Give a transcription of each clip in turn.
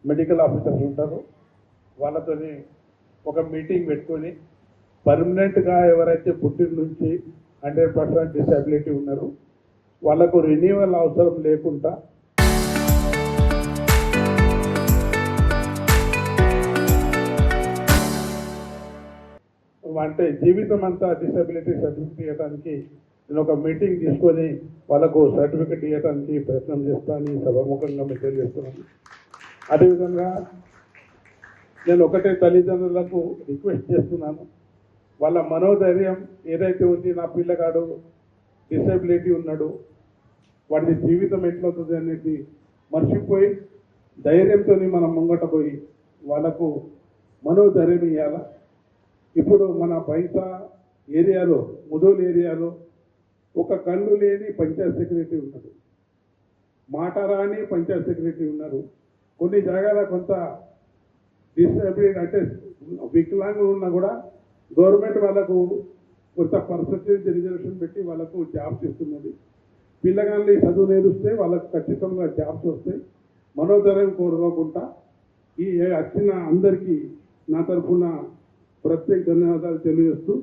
Medical officers ఉంటారు, వాళ్ళతోని ఒక మీటింగ్ పెట్టుకొని పర్మనెంట్గా ఎవరైతే పుట్టిన నుంచి 100% డిసెబిలిటీ ఉన్నారో వాళ్ళకు రెన్యువల్ అవసరం లేకుండా అంటే జీవితం అంతా డిసెబిలిటీ సర్టిఫికేట్ ఇవ్వడానికి నేను ఒక మీటింగ్ తీసుకొని వాళ్ళకు సర్టిఫికేట్ ఇవ్వడానికి ప్రయత్నం చేస్తానని సభాముఖంగా మీకు తెలియజేస్తున్నాను. అదేవిధంగా నేను ఒకటే తల్లిదండ్రులకు రిక్వెస్ట్ చేస్తున్నాను, వాళ్ళ మనోధైర్యం ఏదైతే ఉంది, నా పిల్లగాడు డిసెబిలిటీ ఉన్నాడు, వాడి జీవితం ఎట్లవుతుంది అనేది మర్చిపోయి ధైర్యంతో మనం ముంగట పోయి వాళ్ళకు మనోధైర్యం ఇవ్వాలా. ఇప్పుడు మన బైసా ఏరియాలో, ముదోల్ ఏరియాలో ఒక కన్ను లేని పంచాయత్ సెక్రటరీ ఉన్నారు, మాట రాని పంచాయత్ సెక్రటరీ ఉన్నారు. కొన్ని జాగాల కొంత డిసెబిలిటీ అంటే వికలాంగులు ఉన్నా కూడా గవర్నమెంట్ వాళ్ళకు కొంత పర్సెంటేజ్ రిజర్వేషన్ పెట్టి వాళ్ళకు జాబ్స్ ఇస్తున్నది. పిల్లగాళ్ళని చదువు నేర్పిస్తే వాళ్ళకు ఖచ్చితంగా జాబ్స్ వస్తాయి. మనోధైర్యం కోరుకోకుండా ఈ వచ్చిన అందరికీ నా తరఫున ప్రత్యేక ధన్యవాదాలు తెలియజేస్తూ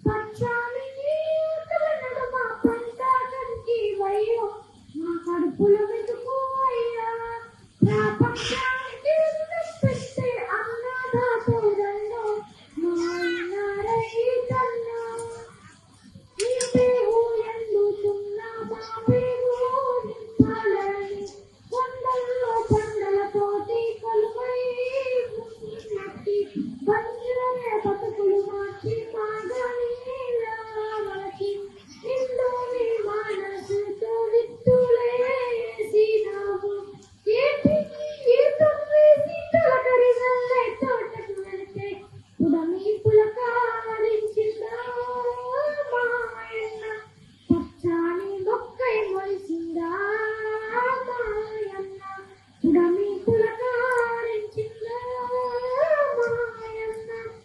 పులక